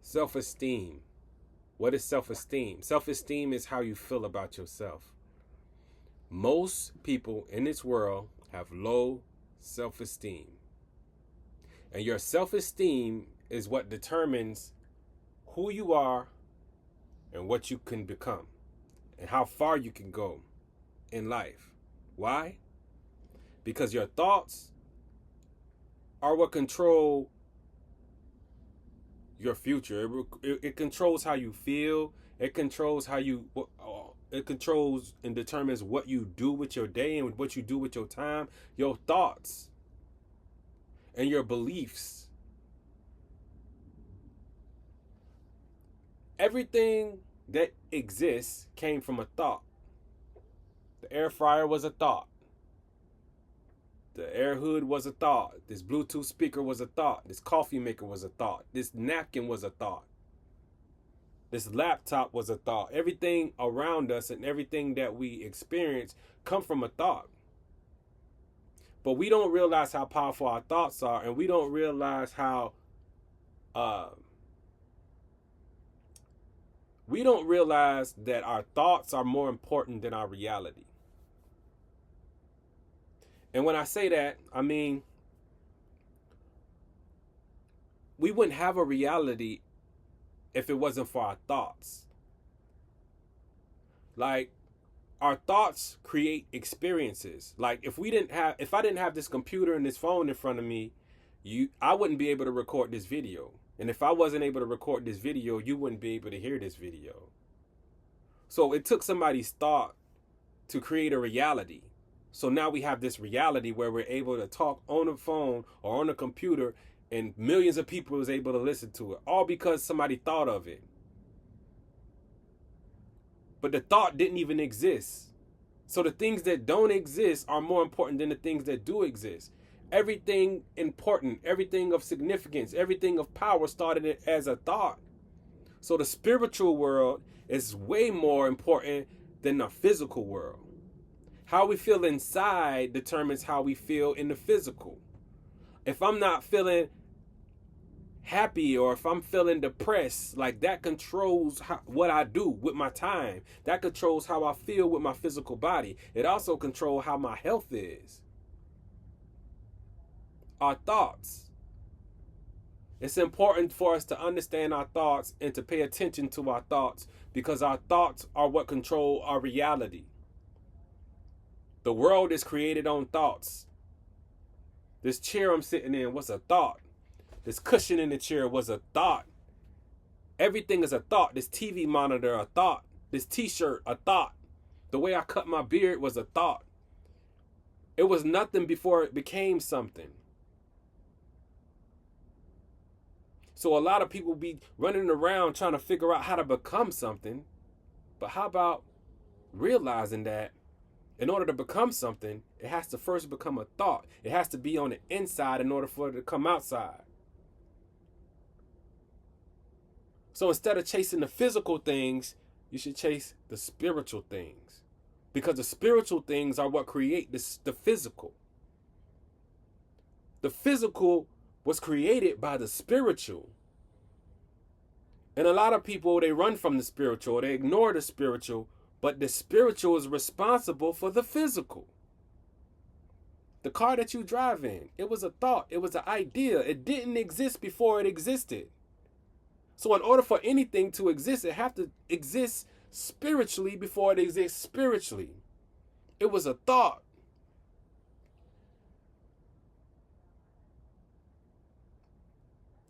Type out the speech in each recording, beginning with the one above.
Self-esteem. What is self-esteem? Self-esteem is how you feel about yourself. Most people in this world have low self-esteem. And your self-esteem is what determines who you are and what you can become and how far you can go in life. Why? Because your thoughts are what control your future. It controls how you feel. It controls how you. It controls and determines what you do with your day and what you do with your time. Your thoughts and your beliefs. Everything that exists came from a thought. The air fryer was a thought. The air hood was a thought. This Bluetooth speaker was a thought. This coffee maker was a thought. This napkin was a thought. This laptop was a thought. Everything around us and everything that we experience come from a thought. But we don't realize how powerful our thoughts are, and we don't realize how we don't realize that our thoughts are more important than our reality. And when I say that, I mean, we wouldn't have a reality if it wasn't for our thoughts. Like, our thoughts create experiences. Like, if I didn't have this computer and this phone in front of me, I wouldn't be able to record this video. And if I wasn't able to record this video, you wouldn't be able to hear this video. So it took somebody's thought to create a reality. So now we have this reality where we're able to talk on the phone or on the computer and millions of people was able to listen to it. All because somebody thought of it. But the thought didn't even exist. So the things that don't exist are more important than the things that do exist. Everything important, everything of significance, everything of power started as a thought. So the spiritual world is way more important than the physical world. How we feel inside determines how we feel in the physical. If I'm not feeling happy or if I'm feeling depressed, like that controls what I do with my time. That controls how I feel with my physical body. It also controls how my health is. Our thoughts. It's important for us to understand our thoughts and to pay attention to our thoughts because our thoughts are what control our reality. The world is created on thoughts. This chair I'm sitting in was a thought. This cushion in the chair was a thought. Everything is a thought. This TV monitor, a thought. This t-shirt, a thought. The way I cut my beard was a thought. It was nothing before it became something. So a lot of people be running around trying to figure out how to become something. But how about realizing that in order to become something, it has to first become a thought. It has to be on the inside in order for it to come outside. So instead of chasing the physical things, you should chase the spiritual things. Because the spiritual things are what create the physical. The physical was created by the spiritual. And a lot of people, they run from the spiritual. They ignore the spiritual. But the spiritual is responsible for the physical. The car that you drive in, it was a thought. It was an idea. It didn't exist before it existed. So in order for anything to exist, it have to exist spiritually before it exists spiritually. It was a thought.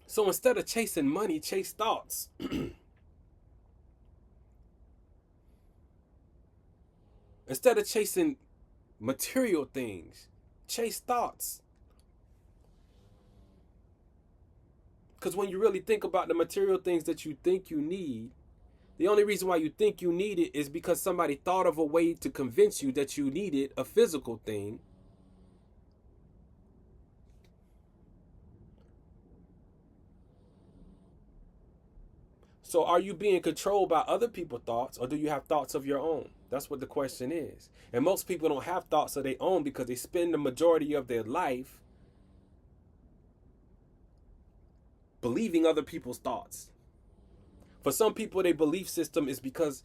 So instead of chasing money, chase thoughts. Instead of chasing material things, chase thoughts. Because when you really think about the material things that you think you need, the only reason why you think you need it is because somebody thought of a way to convince you that you needed a physical thing. So are you being controlled by other people's thoughts, or do you have thoughts of your own? That's what the question is. And most people don't have thoughts of their own because they spend the majority of their life believing other people's thoughts. For some people, their belief system is because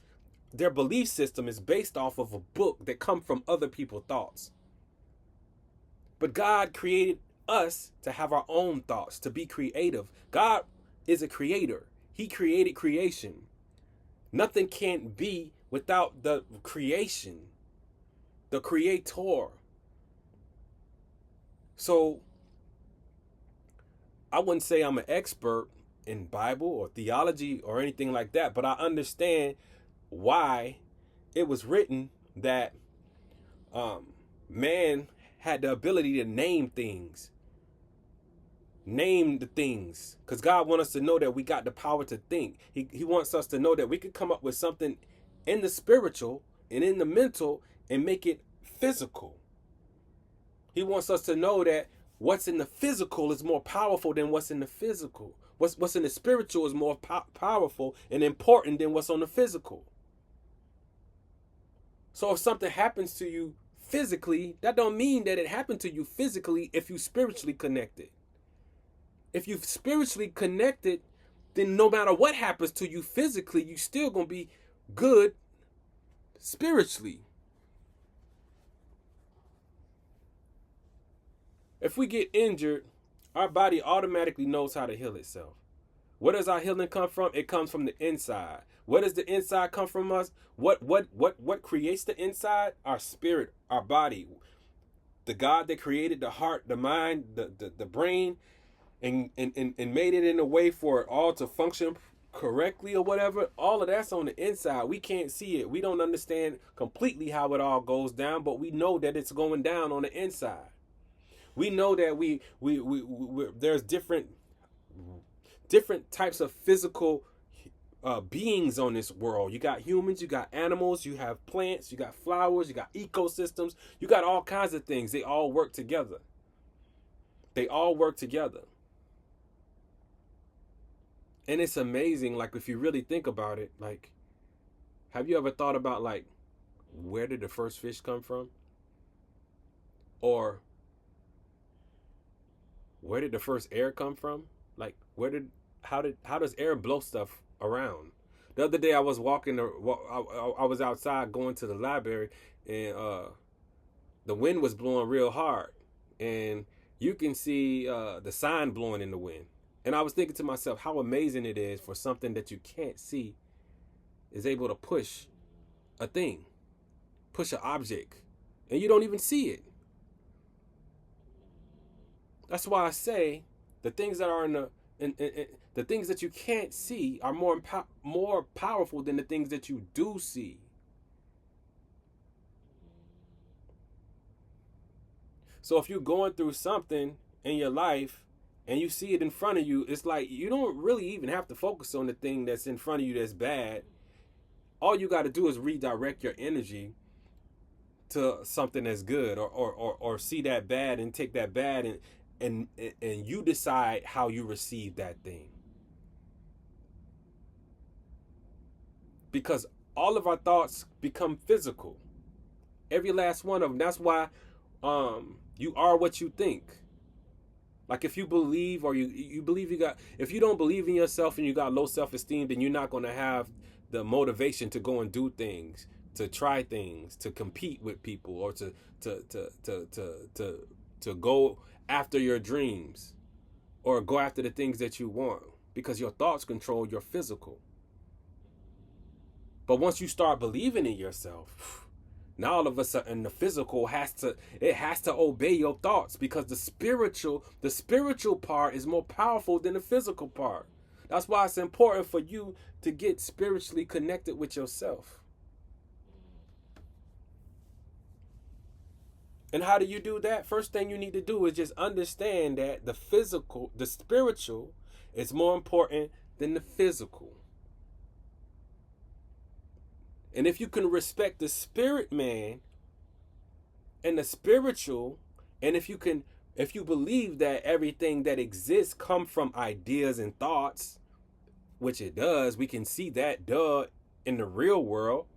their belief system is based off of a book that come from other people's thoughts. But God created us to have our own thoughts, to be creative. God is a creator. He created creation. Nothing can't be without the creation, the creator. So I wouldn't say I'm an expert in Bible or theology or anything like that, but I understand why it was written that man had the ability to name things. Name the things. Because God wants us to know that we got the power to think. He wants us to know that we could come up with something in the spiritual and in the mental and make it physical. He wants us to know that what's in the physical is more powerful than what's in the physical. What's in the spiritual is more powerful and important than what's on the physical. So if something happens to you physically, that don't mean that it happened to you physically if you spiritually connected. If you've spiritually connected, then no matter what happens to you physically, you still gonna be good spiritually. If we get injured, our body automatically knows how to heal itself. Where does our healing come from? It comes from the inside. Where does the inside come from us? What creates the inside? Our spirit, our body. The God that created the heart, the mind, the brain, and made it in a way for it all to function correctly or whatever. All of that's on the inside. We can't see it. We don't understand completely how it all goes down, but we know that it's going down on the inside. We know that we there's different types of physical beings on this world. You got humans, you got animals, you have plants, you got flowers, you got ecosystems, you got all kinds of things. They all work together. They all work together. And it's amazing, like, if you really think about it, like, have you ever thought about, like, where did the first fish come from? Or where did the first air come from? Like, how does air blow stuff around? The other day I was walking, I was outside going to the library, and the wind was blowing real hard, and you can see the sign blowing in the wind. And I was thinking to myself, how amazing it is for something that you can't see is able to push a thing, push an object, and you don't even see it. That's why I say the things that are in the things that you can't see are more powerful than the things that you do see. So if you're going through something in your life and you see it in front of you, it's like you don't really even have to focus on the thing that's in front of you that's bad. All you got to do is redirect your energy to something that's good, or see that bad and take that bad and you decide how you receive that thing. Because all of our thoughts become physical. Every last one of them. That's why you are what you think. Like, if you believe, or you believe if you don't believe in yourself and you got low self-esteem, then you're not going to have the motivation to go and do things, to try things, to compete with people, or to go after your dreams, or go after the things that you want, because your thoughts control your physical. But once you start believing in yourself, now all of a sudden the physical has to obey your thoughts, because the spiritual part is more powerful than the physical part. That's why it's important for you to get spiritually connected with yourself. And how do you do that? First thing you need to do is just understand that the spiritual is more important than the physical. And if you can respect the spirit man and the spiritual, and if you believe that everything that exists come from ideas and thoughts, which it does, we can see that in the real world,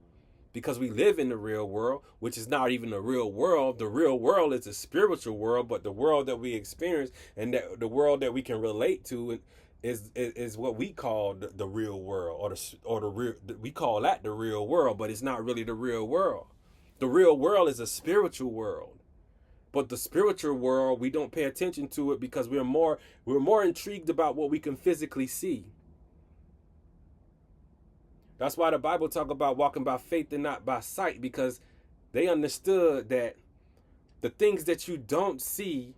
because we live in the real world, which is not even the real world. The real world is a spiritual world, but the world that we experience and that the world that we can relate to is what we call the real world, or the real, we call that the real world, but it's not really the real world. The real world is a spiritual world. But the spiritual world, we don't pay attention to it because we're more intrigued about what we can physically see. That's why the Bible talk about walking by faith and not by sight, because they understood that the things that you don't see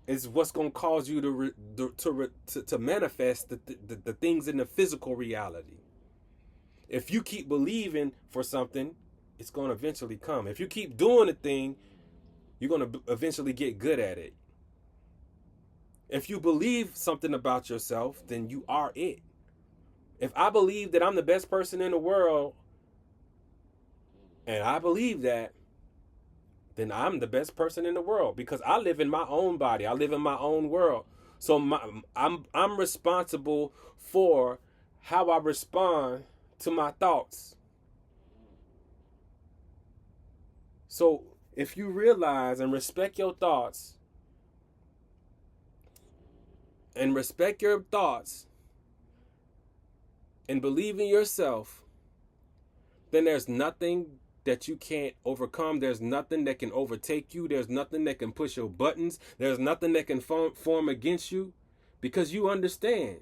is what's going to cause you to manifest the things in the physical reality. If you keep believing for something, it's going to eventually come. If you keep doing a thing, you're going to eventually get good at it. If you believe something about yourself, then you are it. If I believe that I'm the best person in the world, and I believe that, then I'm the best person in the world, because I live in my own body. I live in my own world. So I'm responsible for how I respond to my thoughts. So if you realize and respect your thoughts, and believe in yourself, then there's nothing that you can't overcome. There's nothing that can overtake you. There's nothing that can push your buttons. There's nothing that can form against you, because you understand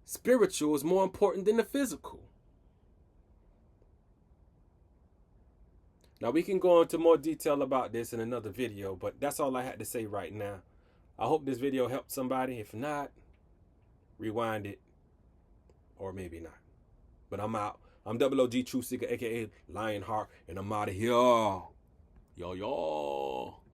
spiritual is more important than the physical. Now, we can go into more detail about this in another video, but that's all I had to say right now. I hope this video helped somebody. If not, rewind it, or maybe not. But I'm out. I'm Double OG Truth Seeker, a.k.a. Lionheart, and I'm out of here. Yo.